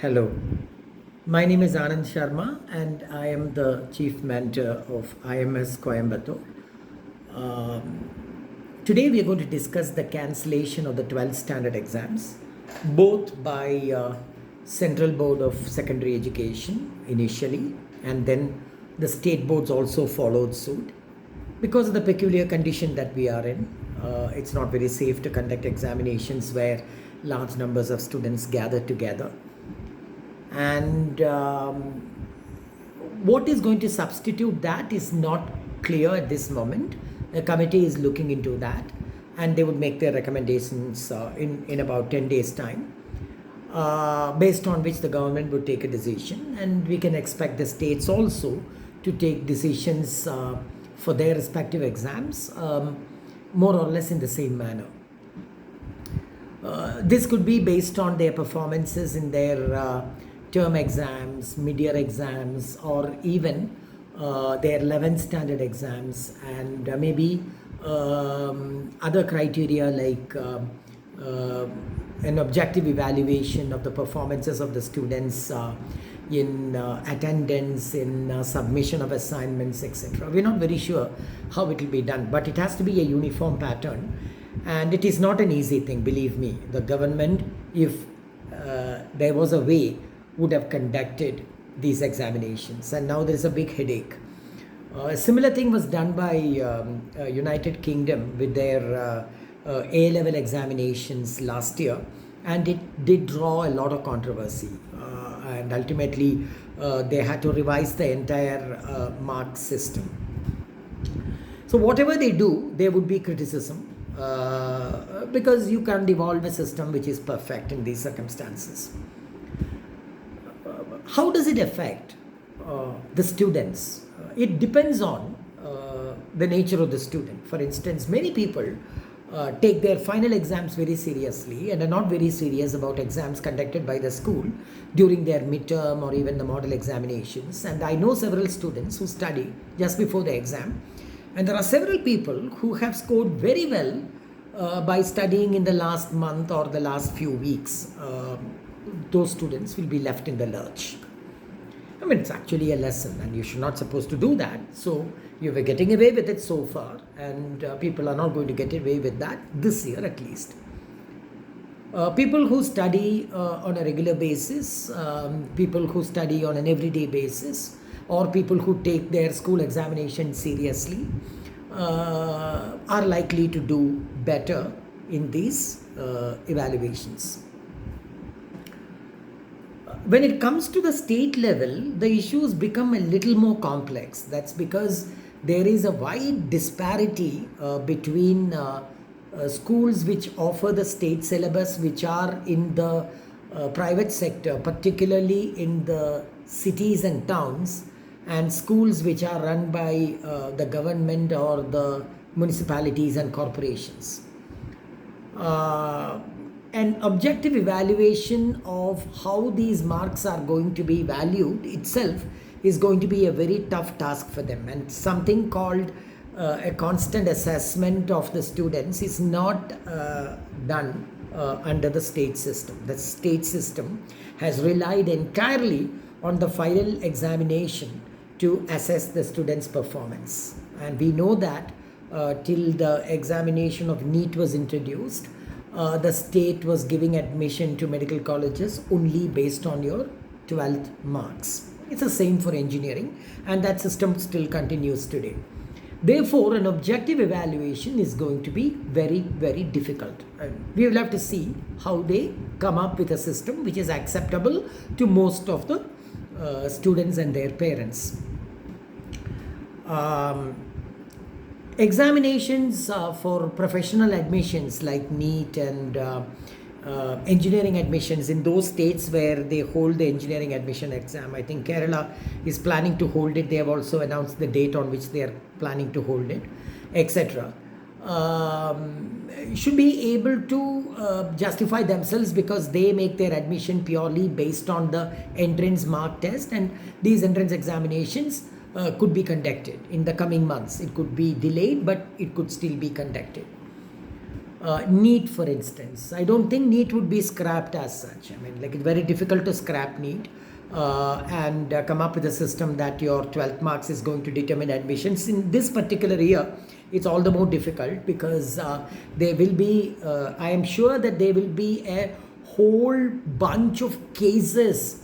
Hello, my name is Anand Sharma and I am the Chief Mentor of IMS Coimbatore. Today we are going to discuss the cancellation of the 12th standard exams, both by Central Board of Secondary Education initially, and then the state boards also followed suit. Because of the peculiar condition that we are in, it's not very safe to conduct examinations where large numbers of students gather together. And what is going to substitute that is not clear at this moment. The committee is looking into that and they would make their recommendations in about 10 days time, based on which the government would take a decision, and we can expect the states also to take decisions for their respective exams, more or less in the same manner. This could be based on their performances in their term exams, mid-year exams, or even their 11th standard exams, and maybe other criteria like an objective evaluation of the performances of the students in attendance, in submission of assignments, etc. We're not very sure how it will be done, but it has to be a uniform pattern, and it is not an easy thing, believe me. The government, if there was a way, would have conducted these examinations, and now there is a big headache. A similar thing was done by United Kingdom with their A-level examinations last year, and it did draw a lot of controversy, and ultimately they had to revise the entire mark system. So whatever they do, there would be criticism, because you can't evolve a system which is perfect in these circumstances. How does it affect the students? It depends on the nature of the student. For instance, many people take their final exams very seriously and are not very serious about exams conducted by the school during their midterm or even the model examinations. And I know several students who study just before the exam, and there are several people who have scored very well by studying in the last month or the last few weeks. Those students will be left in the lurch. I mean, it's actually a lesson and you should not supposed to do that. So you were getting away with it so far, and people are not going to get away with that this year at least. People who study on a regular basis, people who study on an everyday basis, or people who take their school examination seriously are likely to do better in these evaluations. When it comes to the state level, the issues become a little more complex. That's because there is a wide disparity between schools which offer the state syllabus, which are in the private sector, particularly in the cities and towns, and schools which are run by the government or the municipalities and corporations. An objective evaluation of how these marks are going to be valued itself is going to be a very tough task for them, and something called a constant assessment of the students is not done under the state system. The state system has relied entirely on the final examination to assess the students' performance, and we know that till the examination of NEET was introduced, the state was giving admission to medical colleges only based on your 12th marks. It's the same for engineering, and that system still continues today. Therefore, an objective evaluation is going to be very, very difficult. We will have to see how they come up with a system which is acceptable to most of the students and their parents. Examinations for professional admissions like NEET and engineering admissions in those states where they hold the engineering admission exam. I think Kerala is planning to hold it. They have also announced the date on which they are planning to hold it, etc. Should be able to justify themselves because they make their admission purely based on the entrance mark test, and these entrance examinations could be conducted in the coming months. It could be delayed, but it could still be conducted. NEET, for instance, I don't think NEET would be scrapped as such. I mean, like, it's very difficult to scrap NEET and come up with a system that your 12th marks is going to determine admissions. In this particular year, it's all the more difficult because there will be, I am sure that there will be a whole bunch of cases,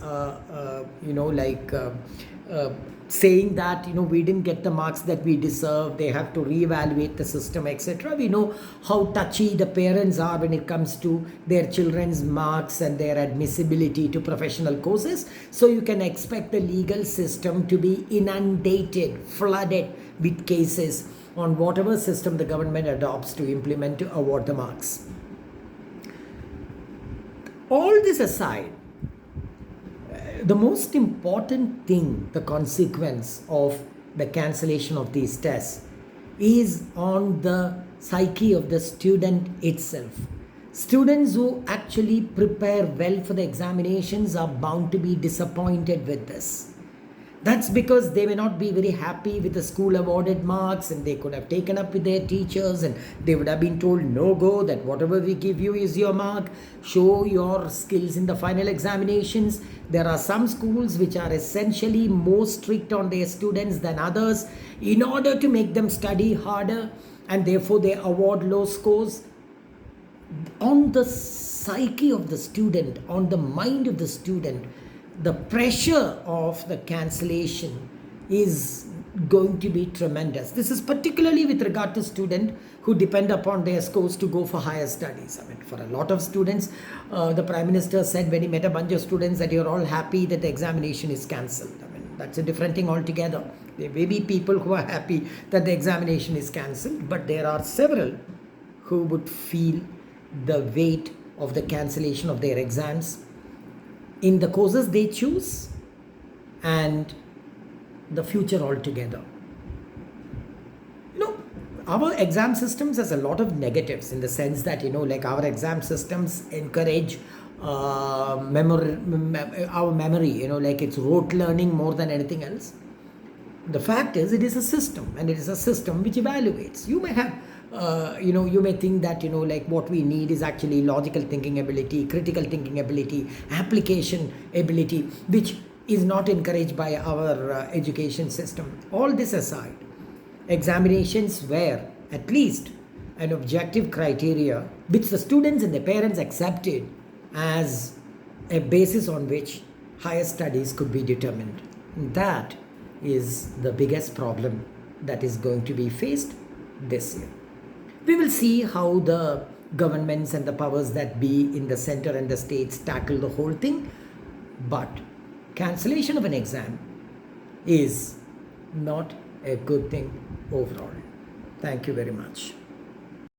saying that we didn't get the marks that we deserve, they have to reevaluate the system, etc. We know how touchy the parents are when it comes to their children's marks and their admissibility to professional courses. So you can expect the legal system to be inundated, flooded with cases on whatever system the government adopts to implement to award the marks. All this aside, the most important thing, the consequence of the cancellation of these tests, is on the psyche of the student itself. Students who actually prepare well for the examinations are bound to be disappointed with this. That's because they may not be very happy with the school awarded marks, and they could have taken up with their teachers and they would have been told no go, that whatever we give you is your mark, show your skills in the final examinations. There are some schools which are essentially more strict on their students than others in order to make them study harder, and therefore they award low scores. On the psyche of the student, on the mind of the student, the pressure of the cancellation is going to be tremendous. This is particularly with regard to students who depend upon their scores to go for higher studies. I mean, for a lot of students, the Prime Minister said when he met a bunch of students that you're all happy that the examination is cancelled. I mean, that's a different thing altogether. There may be people who are happy that the examination is cancelled, but there are several who would feel the weight of the cancellation of their exams in the courses they choose and the future altogether. Our exam systems has a lot of negatives in the sense that, like, our exam systems encourage our memory, like it's rote learning more than anything else. The fact is, it is a system, and it is a system which evaluates. You may have you may think that like what we need is actually logical thinking ability, critical thinking ability, application ability, which is not encouraged by our education system. All this aside, examinations were at least an objective criteria which the students and the parents accepted as a basis on which higher studies could be determined. And that is the biggest problem that is going to be faced this year. We will see how the governments and the powers that be in the center and the states tackle the whole thing. But cancellation of an exam is not a good thing overall. Thank you very much.